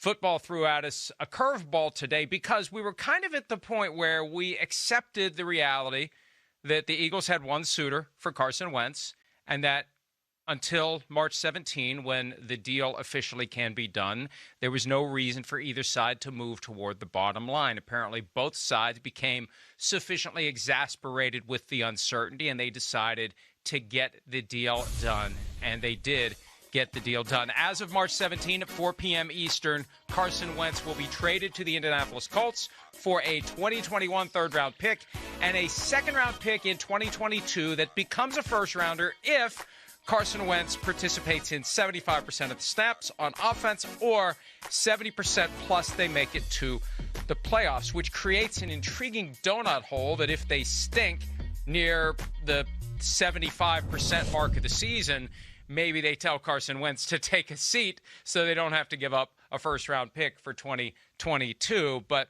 football threw at us a curveball today because we were kind of at the point where we accepted the reality that the Eagles had one suitor for Carson Wentz and that until March 17, when the deal officially can be done, there was no reason for either side to move toward the bottom line. Apparently, both sides became sufficiently exasperated with the uncertainty, and they decided to get the deal done. And they did get the deal done. As of March 17 at 4 p.m. Eastern, Carson Wentz will be traded to the Indianapolis Colts for a 2021 third-round pick and a second-round pick in 2022 that becomes a first-rounder if Carson Wentz participates in 75% of the snaps on offense or 70% plus they make it to the playoffs, which creates an intriguing donut hole that if they stink near the 75% mark of the season, maybe they tell Carson Wentz to take a seat so they don't have to give up a first-round pick for 2022. But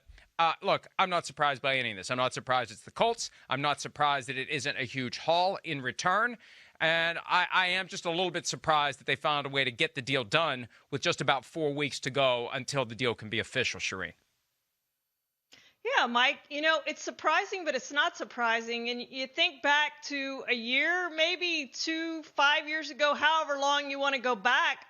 look, I'm not surprised by any of this. I'm not surprised it's the Colts. I'm not surprised that it isn't a huge haul in return. And I am just a little bit surprised that they found a way to get the deal done with just about 4 weeks to go until the deal can be official, Charean. Yeah, Mike, it's surprising, but it's not surprising. And you think back to a year, maybe 5 years ago, however long you want to go back,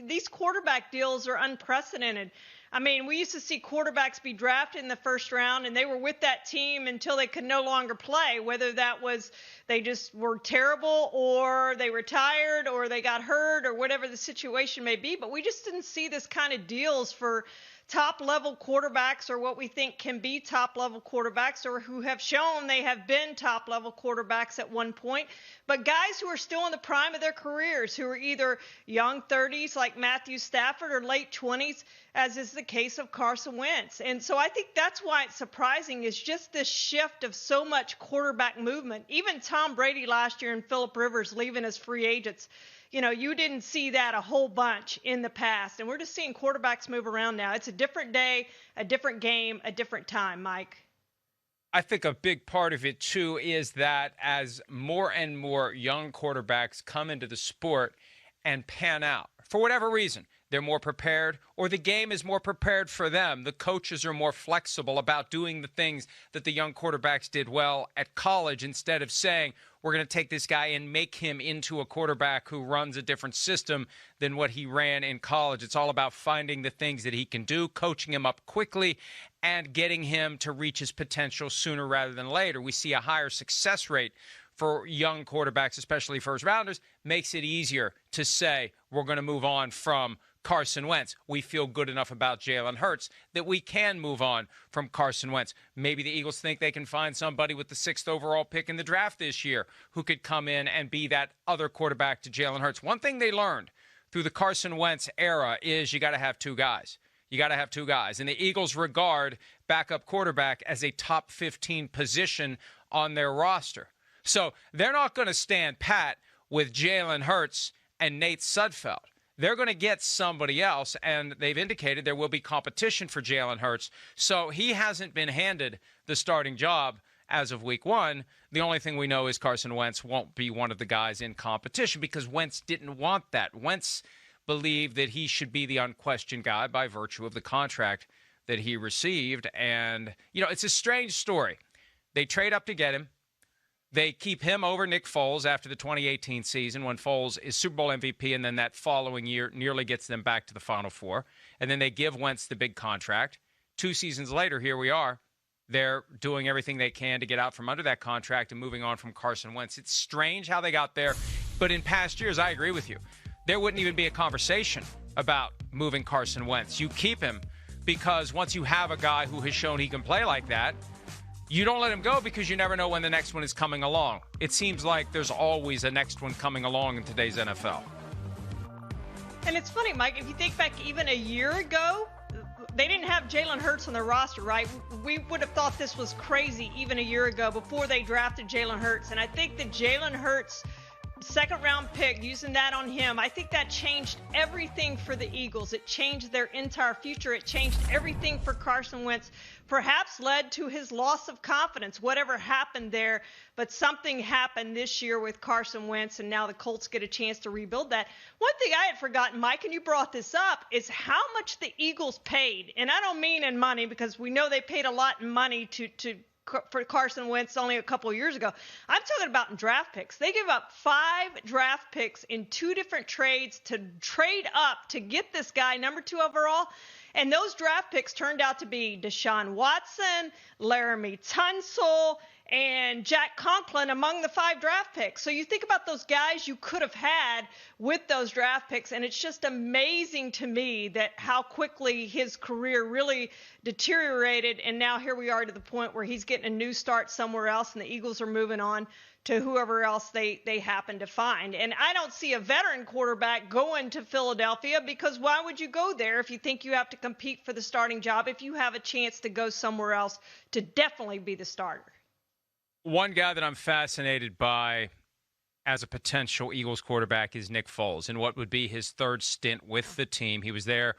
these quarterback deals are unprecedented. I mean, we used to see quarterbacks be drafted in the first round, and they were with that team until they could no longer play, whether that was they just were terrible or they retired or they got hurt or whatever the situation may be. But we just didn't see this kind of deals for top-level quarterbacks or what we think can be top-level quarterbacks or who have shown they have been top-level quarterbacks at one point. But guys who are still in the prime of their careers, who are either young 30s like Matthew Stafford or late 20s, as is the case of Carson Wentz. And so I think that's why it's surprising is just this shift of so much quarterback movement. Even Tom Brady last year and Phillip Rivers leaving as free agents. You didn't see that a whole bunch in the past. And we're just seeing quarterbacks move around now. It's a different day, a different game, a different time, Mike. I think a big part of it, too, is that as more and more young quarterbacks come into the sport and pan out, for whatever reason, they're more prepared or the game is more prepared for them. The coaches are more flexible about doing the things that the young quarterbacks did well at college instead of saying, we're going to take this guy and make him into a quarterback who runs a different system than what he ran in college. It's all about finding the things that he can do, coaching him up quickly, and getting him to reach his potential sooner rather than later. We see a higher success rate for young quarterbacks, especially first rounders, makes it easier to say we're going to move on from Carson Wentz. We feel good enough about Jalen Hurts that we can move on from Carson Wentz. Maybe the Eagles think they can find somebody with the 6th overall pick in the draft this year who could come in and be that other quarterback to Jalen Hurts. One thing they learned through the Carson Wentz era is you got to have two guys. You got to have two guys. And the Eagles regard backup quarterback as a top 15 position on their roster. So they're not going to stand pat with Jalen Hurts and Nate Sudfeld. They're going to get somebody else, and they've indicated there will be competition for Jalen Hurts. So he hasn't been handed the starting job as of week one. The only thing we know is Carson Wentz won't be one of the guys in competition because Wentz didn't want that. Wentz believed that he should be the unquestioned guy by virtue of the contract that he received. And, it's a strange story. They trade up to get him. They keep him over Nick Foles after the 2018 season when Foles is Super Bowl MVP and then that following year nearly gets them back to the Final Four. And then they give Wentz the big contract. 2 seasons later, here we are. They're doing everything they can to get out from under that contract and moving on from Carson Wentz. It's strange how they got there. But in past years, I agree with you. There wouldn't even be a conversation about moving Carson Wentz. You keep him because once you have a guy who has shown he can play like that, you don't let him go because you never know when the next one is coming along. It seems like there's always a next one coming along in today's NFL. And it's funny, Mike, if you think back even a year ago, they didn't have Jalen Hurts on their roster, right? We would have thought this was crazy even a year ago before they drafted Jalen Hurts. And I think the Jalen Hurts second-round pick, using that on him, I think that changed everything for the Eagles. It changed their entire future. It changed everything for Carson Wentz, perhaps led to his loss of confidence, whatever happened there. But something happened this year with Carson Wentz, and now the Colts get a chance to rebuild that. One thing I had forgotten, Mike, and you brought this up, is how much the Eagles paid. And I don't mean in money, because we know they paid a lot in money for Carson Wentz only a couple of years ago. I'm talking about in draft picks. They give up 5 draft picks in 2 different trades to trade up to get this guy number 2 overall. And those draft picks turned out to be Deshaun Watson, Laramie Tunsil, and Jack Conklin among the 5 draft picks. So you think about those guys you could have had with those draft picks, and it's just amazing to me that how quickly his career really deteriorated, and now here we are to the point where he's getting a new start somewhere else, and the Eagles are moving on to whoever else they happen to find. And I don't see a veteran quarterback going to Philadelphia, because why would you go there if you think you have to compete for the starting job if you have a chance to go somewhere else to definitely be the starter? One guy that I'm fascinated by as a potential Eagles quarterback is Nick Foles, and what would be his 3rd stint with the team. He was there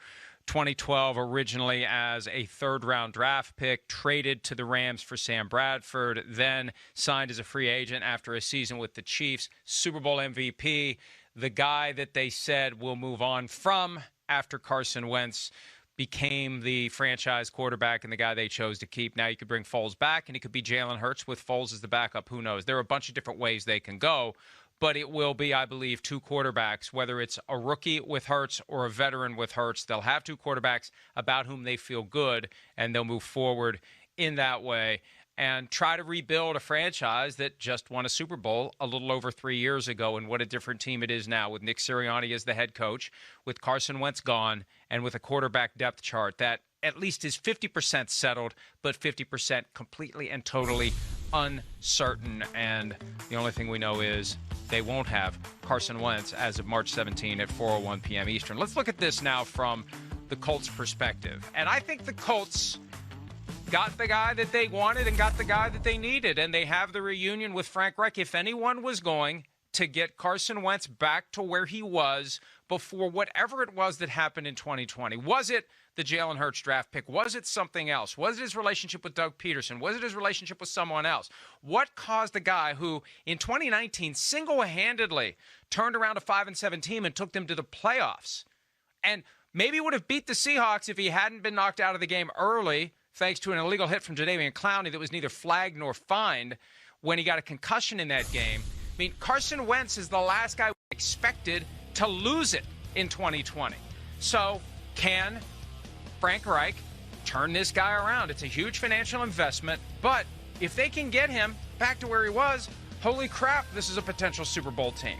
2012 originally as a 3rd-round draft pick, traded to the Rams for Sam Bradford, then signed as a free agent after a season with the Chiefs, Super Bowl MVP, the guy that they said will move on from after Carson Wentz became the franchise quarterback and the guy they chose to keep. Now you could bring Foles back, and it could be Jalen Hurts with Foles as the backup. Who knows? There are a bunch of different ways they can go, but it will be, I believe, 2 quarterbacks, whether it's a rookie with Hurts or a veteran with Hurts. They'll have 2 quarterbacks about whom they feel good, and they'll move forward in that way and try to rebuild a franchise that just won a Super Bowl a little over 3 years ago. And what a different team it is now with Nick Sirianni as the head coach, with Carson Wentz gone, and with a quarterback depth chart that at least is 50% settled, but 50% completely and totally uncertain. And the only thing we know is they won't have Carson Wentz as of March 17 at 4:01 p.m. Eastern. Let's look at this now from the Colts' perspective. And I think the Colts got the guy that they wanted and got the guy that they needed, and they have the reunion with Frank Reich. If anyone was going to get Carson Wentz back to where he was before whatever it was that happened in 2020, was it the Jalen Hurts draft pick? Was it something else? Was it his relationship with Doug Peterson? Was it his relationship with someone else? What caused the guy who in 2019 single-handedly turned around a 5-7 team and took them to the playoffs, and maybe would have beat the Seahawks if he hadn't been knocked out of the game early thanks to an illegal hit from Jadeveon Clowney that was neither flagged nor fined when he got a concussion in that game? I mean, Carson Wentz is the last guy we expected to lose it in 2020. So can Frank Reich turn this guy around? It's a huge financial investment, but if they can get him back to where he was, holy crap, this is a potential Super Bowl team.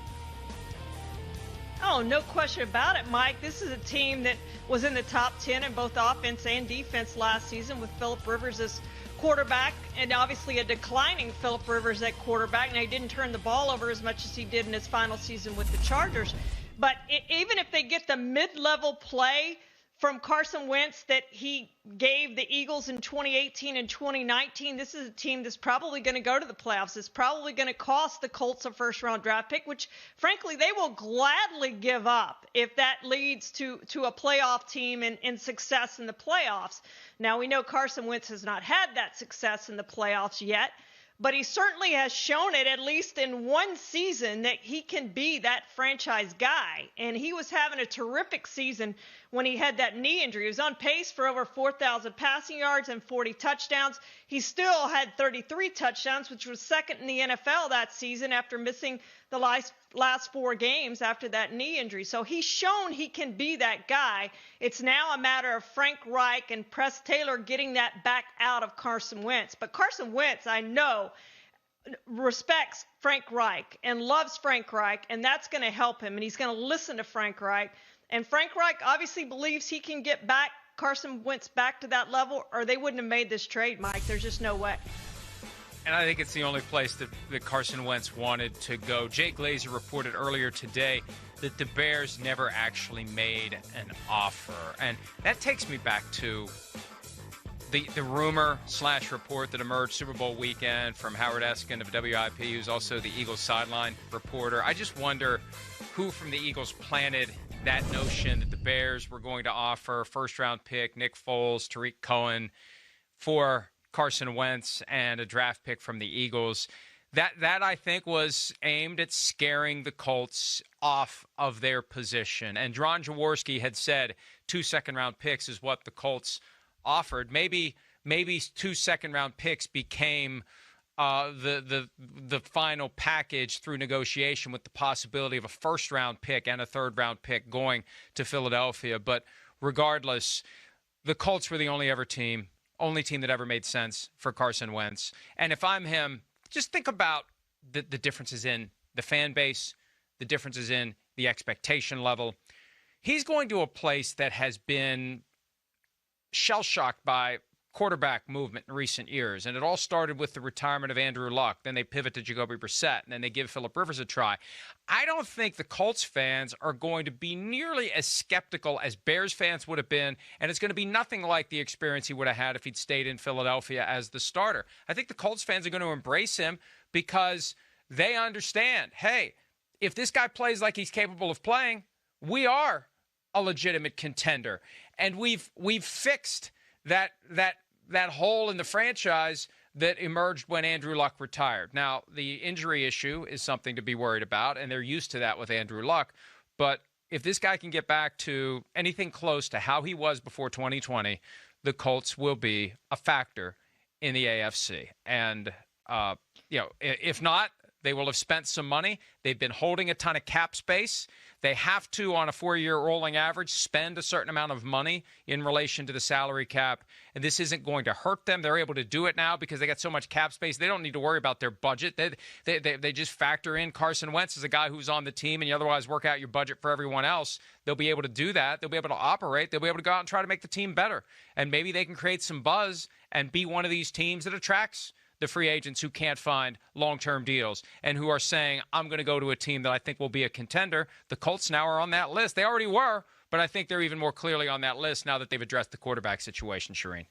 Oh, no question about it, Mike. This is a team that was in the top 10 in both offense and defense last season with Phillip Rivers as quarterback, and obviously a declining Phillip Rivers at quarterback. Now, he didn't turn the ball over as much as he did in his final season with the Chargers. But even if they get the mid-level play from Carson Wentz that he gave the Eagles in 2018 and 2019, this is a team that's probably going to go to the playoffs. It's probably going to cost the Colts a first-round draft pick, which, frankly, they will gladly give up if that leads to a playoff team and success in the playoffs. Now, we know Carson Wentz has not had that success in the playoffs yet, but he certainly has shown it, at least in one season, that he can be that franchise guy. And he was having a terrific season when he had that knee injury. He was on pace for over 4,000 passing yards and 40 touchdowns. He still had 33 touchdowns, which was second in the NFL that season after missing the last 4 games after that knee injury. So he's shown he can be that guy. It's now a matter of Frank Reich and Press Taylor getting that back out of Carson Wentz. But Carson Wentz, I know, respects Frank Reich and loves Frank Reich, and that's going to help him, and he's going to listen to Frank Reich. And Frank Reich obviously believes he can get back Carson Wentz back to that level, or they wouldn't have made this trade, Mike. There's just no way. And I think it's the only place that Carson Wentz wanted to go. Jay Glazer reported earlier today that the Bears never actually made an offer. And that takes me back to the rumor / report that emerged Super Bowl weekend from Howard Eskin of WIP, who's also the Eagles sideline reporter. I just wonder who from the Eagles planted that notion that the Bears were going to offer first-round pick Nick Foles, Tariq Cohen for Carson Wentz and a draft pick from the Eagles. That I think was aimed at scaring the Colts off of their position. And Ron Jaworski had said 2 second-round picks is what the Colts offered. Maybe 2 second-round picks became the final package through negotiation, with the possibility of a first-round pick and a third-round pick going to Philadelphia. But regardless, the Colts were the only team that ever made sense for Carson Wentz. And if I'm him, just think about the differences in the fan base, the differences in the expectation level. He's going to a place that has been shell-shocked by quarterback movement in recent years. And it all started with the retirement of Andrew Luck. Then they pivot to Jacoby Brissett, and then they give Phillip Rivers a try. I don't think the Colts fans are going to be nearly as skeptical as Bears fans would have been, and it's going to be nothing like the experience he would have had if he'd stayed in Philadelphia as the starter. I think the Colts fans are going to embrace him because they understand, hey, if this guy plays like he's capable of playing, we are a legitimate contender. And we've fixed that hole in the franchise that emerged when Andrew Luck retired. Now, the injury issue is something to be worried about, and they're used to that with Andrew Luck. But if this guy can get back to anything close to how he was before 2020, the Colts will be a factor in the AFC. And, if not, they will have spent some money. They've been holding a ton of cap space. They have to, on a 4-year rolling average, spend a certain amount of money in relation to the salary cap. And this isn't going to hurt them. They're able to do it now because they got so much cap space. They don't need to worry about their budget. They just factor in Carson Wentz as a guy who's on the team, and you otherwise work out your budget for everyone else. They'll be able to do that. They'll be able to operate. They'll be able to go out and try to make the team better. And maybe they can create some buzz and be one of these teams that attracts the free agents who can't find long-term deals and who are saying, I'm going to go to a team that I think will be a contender. The Colts now are on that list. They already were, but I think they're even more clearly on that list now that they've addressed the quarterback situation, Charean.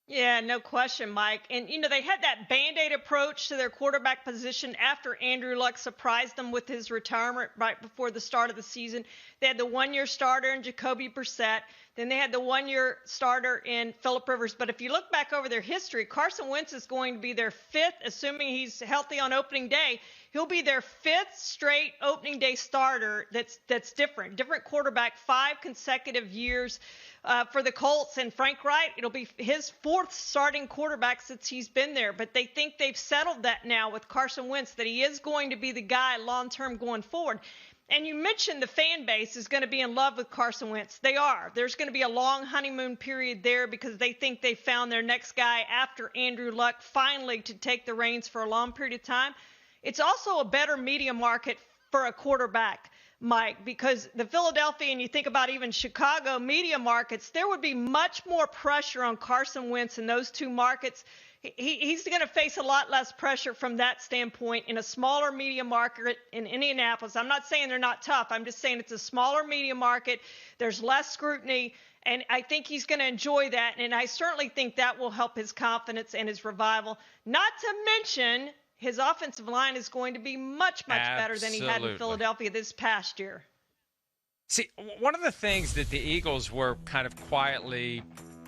Yeah, no question, Mike. And, they had that Band-Aid approach to their quarterback position after Andrew Luck surprised them with his retirement right before the start of the season. They had the one-year starter in Jacoby Brissett. Then they had the one-year starter in Phillip Rivers. But if you look back over their history, Carson Wentz is going to be their fifth, assuming he's healthy on opening day. He'll be their fifth straight opening day starter that's different quarterback, 5 consecutive years for the Colts. And Frank Wright, it'll be his 4th starting quarterback since he's been there. But they think they've settled that now with Carson Wentz, that he is going to be the guy long-term going forward. And you mentioned the fan base is going to be in love with Carson Wentz. They are. There's going to be a long honeymoon period there because they think they found their next guy after Andrew Luck finally to take the reins for a long period of time. It's also a better media market for a quarterback, Mike, because the Philadelphia, and you think about even Chicago media markets, there would be much more pressure on Carson Wentz in those two markets. He's going to face a lot less pressure from that standpoint in a smaller media market in Indianapolis. I'm not saying they're not tough. I'm just saying it's a smaller media market. There's less scrutiny, and I think he's going to enjoy that. And I certainly think that will help his confidence and his revival. Not to mention his offensive line is going to be much better than he had in Philadelphia this past year. See, one of the things that the Eagles were kind of quietly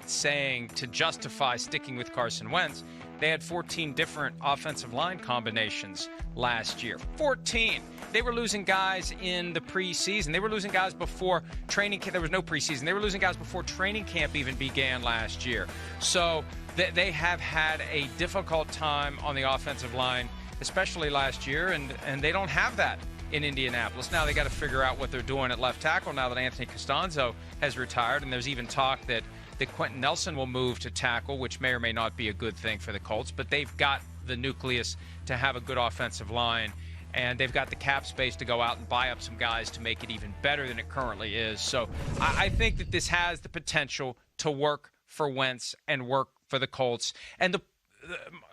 saying to justify sticking with Carson Wentz, they had 14 different offensive line combinations last year. 14. They were losing guys in the preseason. They were losing guys before training camp. There was no preseason. They were losing guys before training camp even began last year. So they have had a difficult time on the offensive line, especially last year, and they don't have that in Indianapolis. Now they got to figure out what they're doing at left tackle now that Anthony Costanzo has retired, and there's even talk that Quentin Nelson will move to tackle, which may or may not be a good thing for the Colts, but they've got the nucleus to have a good offensive line, and they've got the cap space to go out and buy up some guys to make it even better than it currently is. So I think that this has the potential to work for Wentz and work for the Colts. And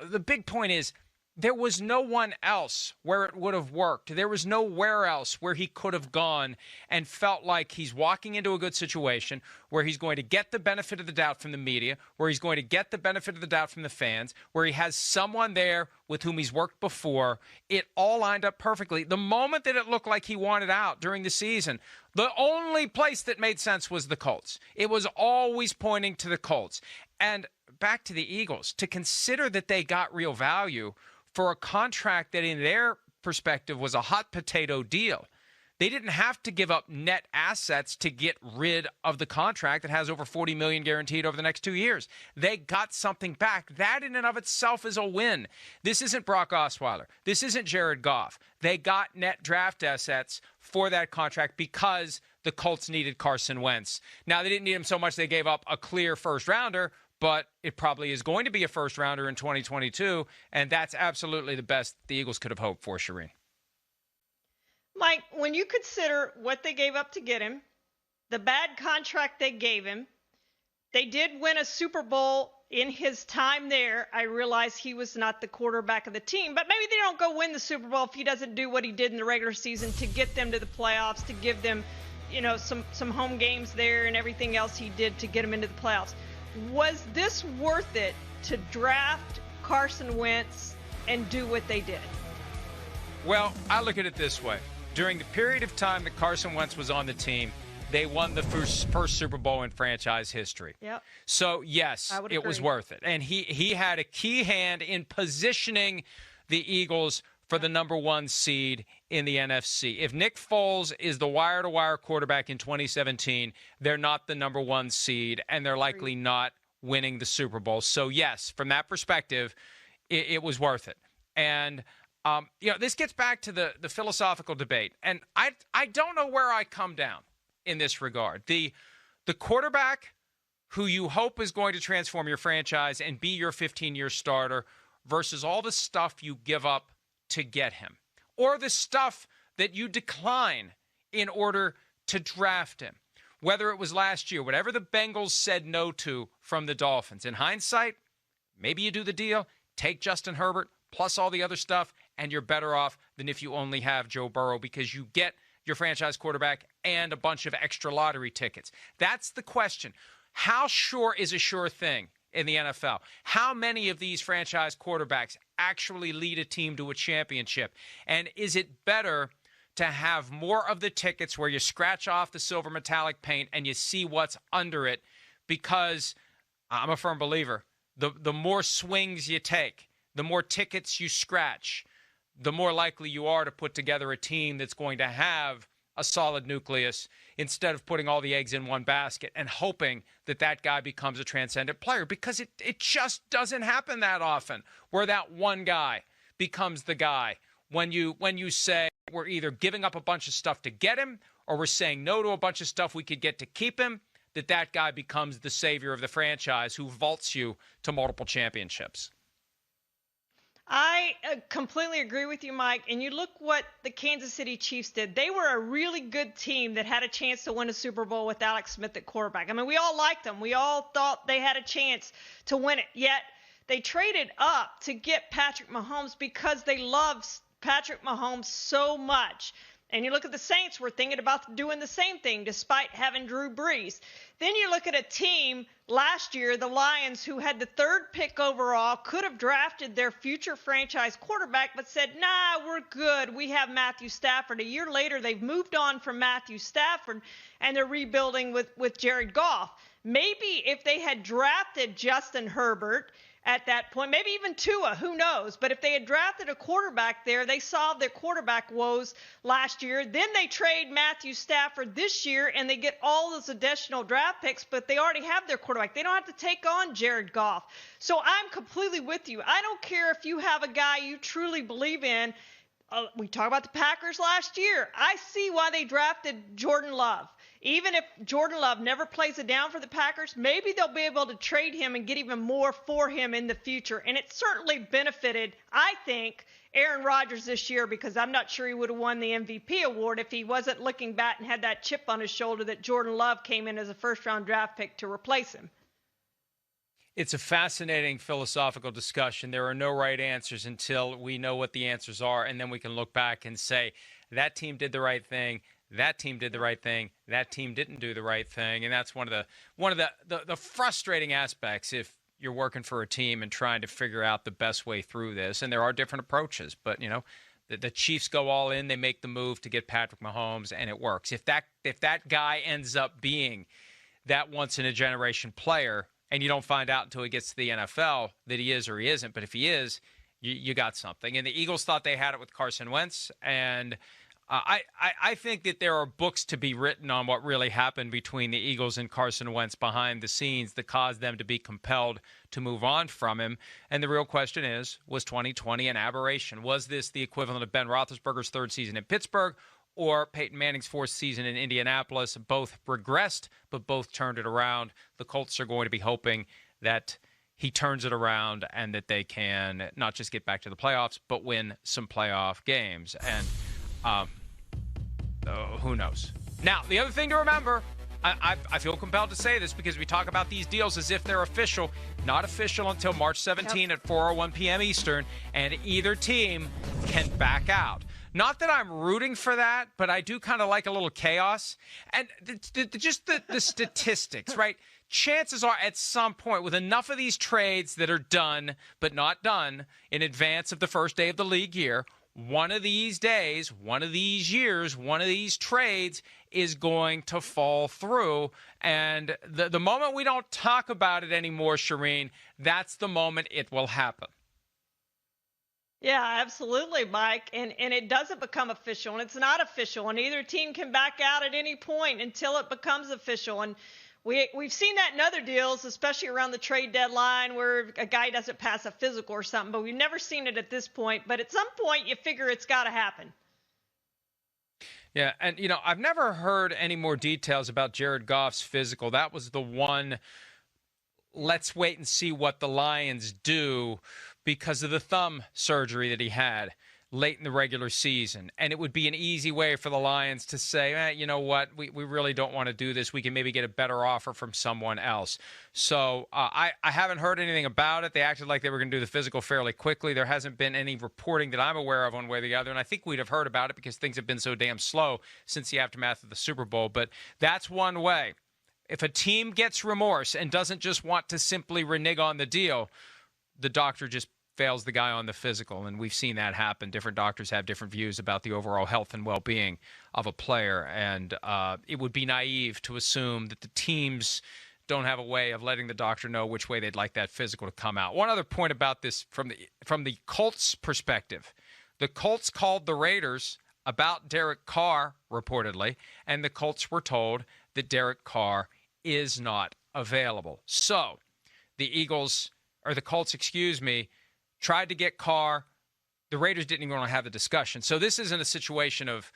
the big point is There was no one else where it would have worked. There was nowhere else where he could have gone and felt like he's walking into a good situation, where he's going to get the benefit of the doubt from the media, where he's going to get the benefit of the doubt from the fans, where he has someone there with whom he's worked before. It all lined up perfectly. The moment that it looked like he wanted out during the season, the only place that made sense was the Colts. It was always pointing to the Colts. And back to the Eagles, to consider that they got real value for a contract that in their perspective was a hot potato deal. They didn't have to give up net assets to get rid of the contract that has over $40 million guaranteed over the next 2 years. They got something back. That in and of itself is a win. This isn't Brock Osweiler. This isn't Jared Goff. They got net draft assets for that contract because the Colts needed Carson Wentz. Now, they didn't need him so much they gave up a clear first rounder, but it probably is going to be a first rounder in 2022, and that's absolutely the best the Eagles could have hoped for, Charean. Mike, when you consider what they gave up to get him, the bad contract they gave him, they did win a Super Bowl in his time there. I realize he was not the quarterback of the team, but maybe they don't go win the Super Bowl if he doesn't do what he did in the regular season to get them to the playoffs, to give them, some home games there and everything else he did to get them into the playoffs. Was this worth it to draft Carson Wentz and do what they did? Well, I look at it this way. During the period of time that Carson Wentz was on the team, they won the first Super Bowl in franchise history. Yep. So, yes, it was worth it. And he had a key hand in positioning the Eagles for the number one seed in the NFC. If Nick Foles is the wire-to-wire quarterback in 2017, they're not the number one seed, and they're likely not winning the Super Bowl. So, yes, from that perspective, it was worth it. And this gets back to the philosophical debate, and I don't know where I come down in this regard. The quarterback who you hope is going to transform your franchise and be your 15-year starter versus all the stuff you give up to get him, or the stuff that you decline in order to draft him. Whether it was last year, whatever the Bengals said no to from the Dolphins. In hindsight, maybe you do the deal, take Justin Herbert, plus all the other stuff, and you're better off than if you only have Joe Burrow because you get your franchise quarterback and a bunch of extra lottery tickets. That's the question. How sure is a sure thing in the NFL? How many of these franchise quarterbacks actually lead a team to a championship? And is it better to have more of the tickets where you scratch off the silver metallic paint and you see what's under it? Because I'm a firm believer, the more swings you take, the more tickets you scratch, the more likely you are to put together a team that's going to have a solid nucleus instead of putting all the eggs in one basket and hoping that that guy becomes a transcendent player, because it just doesn't happen that often where that one guy becomes the guy. When you say we're either giving up a bunch of stuff to get him or we're saying no to a bunch of stuff we could get to keep him, that guy becomes the savior of the franchise who vaults you to multiple championships. I completely agree with you, Mike. And you look what the Kansas City Chiefs did. They were a really good team that had a chance to win a Super Bowl with Alex Smith at quarterback. I mean, we all liked them. We all thought they had a chance to win it. Yet they traded up to get Patrick Mahomes because they love Patrick Mahomes so much. And you look at the Saints, we're thinking about doing the same thing despite having Drew Brees. Then you look at a team last year, the Lions, who had the third pick overall, could have drafted their future franchise quarterback, but said, nah, we're good. We have Matthew Stafford. A year later, they've moved on from Matthew Stafford, and they're rebuilding with Jared Goff. Maybe if they had drafted Justin Herbert at that point, maybe even Tua, who knows? But if they had drafted a quarterback there, they solved their quarterback woes last year. Then they trade Matthew Stafford this year, and they get all those additional draft picks, but they already have their quarterback. They don't have to take on Jared Goff. So I'm completely with you. I don't care if you have a guy you truly believe in. We talked about the Packers last year. I see why they drafted Jordan Love. Even if Jordan Love never plays it down for the Packers, maybe they'll be able to trade him and get even more for him in the future. And it certainly benefited, I think, Aaron Rodgers this year, because I'm not sure he would have won the MVP award if he wasn't looking back and had that chip on his shoulder that Jordan Love came in as a first-round draft pick to replace him. It's a fascinating philosophical discussion. There are no right answers until we know what the answers are, and then we can look back and say, that team did the right thing, that team did the right thing, that team didn't do the right thing. And that's one of the frustrating aspects if you're working for a team and trying to figure out the best way through this. And there are different approaches, but the Chiefs go all in, they make the move to get Patrick Mahomes, and it works. If that guy ends up being that once in a generation player, and you don't find out until he gets to the NFL that he is or he isn't. But if he is, you got something. And the Eagles thought they had it with Carson Wentz. And I think that there are books to be written on what really happened between the Eagles and Carson Wentz behind the scenes that caused them to be compelled to move on from him. And the real question is, was 2020 an aberration? Was this the equivalent of Ben Roethlisberger's third season in Pittsburgh or Peyton Manning's fourth season in Indianapolis? Both regressed, but both turned it around. The Colts are going to be hoping that he turns it around and that they can not just get back to the playoffs, but win some playoff games. And who knows? Now, the other thing to remember, I feel compelled to say this because we talk about these deals as if they're official. Not official until March 17 at 4:01 p.m. Eastern, and either team can back out. Not that I'm rooting for that, but I do kind of like a little chaos. And just the statistics, right? Chances are at some point, with enough of these trades that are done but not done in advance of the first day of the league year, one of these days, one of these years, one of these trades is going to fall through. And the moment we don't talk about it anymore, Charean, that's the moment it will happen. Yeah, absolutely, Mike. And it doesn't become official, and it's not official, and either team can back out at any point until it becomes official. And we've seen that in other deals, especially around the trade deadline, where a guy doesn't pass a physical or something, but we've never seen it at this point. But at some point, you figure it's got to happen. Yeah, and, I've never heard any more details about Jared Goff's physical. That was the one, let's wait and see what the Lions do, because of the thumb surgery that he had late in the regular season. And it would be an easy way for the Lions to say, you know what, we really don't want to do this. We can maybe get a better offer from someone else. So I haven't heard anything about it. They acted like they were going to do the physical fairly quickly. There hasn't been any reporting that I'm aware of one way or the other. And I think we'd have heard about it because things have been so damn slow since the aftermath of the Super Bowl. But that's one way. If a team gets remorse and doesn't just want to simply renege on the deal, the doctor just fails the guy on the physical, and we've seen that happen. Different doctors have different views about the overall health and well-being of a player, and it would be naive to assume that the teams don't have a way of letting the doctor know which way they'd like that physical to come out. One other point about this from the Colts' perspective. The Colts called the Raiders about Derek Carr, reportedly, and the Colts were told that Derek Carr is not available. So the Colts, tried to get Carr. The Raiders didn't even want to have the discussion. So this isn't a situation of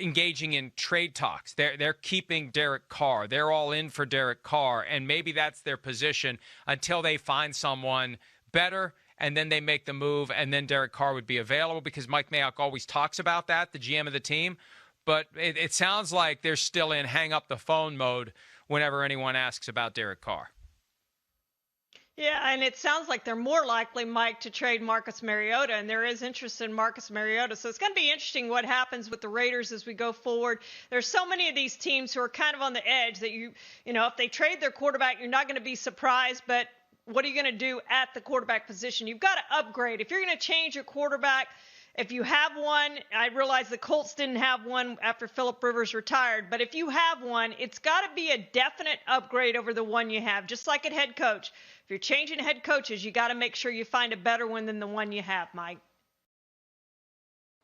engaging in trade talks. They're keeping Derek Carr. They're all in for Derek Carr, and maybe that's their position until they find someone better, and then they make the move, and then Derek Carr would be available, because Mike Mayock always talks about that, the GM of the team. But it sounds like they're still in hang-up-the-phone mode whenever anyone asks about Derek Carr. Yeah, and it sounds like they're more likely, Mike, to trade Marcus Mariota, and there is interest in Marcus Mariota. So it's going to be interesting what happens with the Raiders as we go forward. There's so many of these teams who are kind of on the edge that if they trade their quarterback, you're not going to be surprised. But what are you going to do at the quarterback position? You've got to upgrade. If you're going to change your quarterback, if you have one, I realize the Colts didn't have one after Phillip Rivers retired, but if you have one, it's got to be a definite upgrade over the one you have, just like at head coach. If you're changing head coaches, you got to make sure you find a better one than the one you have, Mike.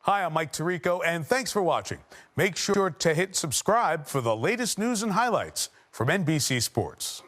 Hi, I'm Mike Tirico, and thanks for watching. Make sure to hit subscribe for the latest news and highlights from NBC Sports.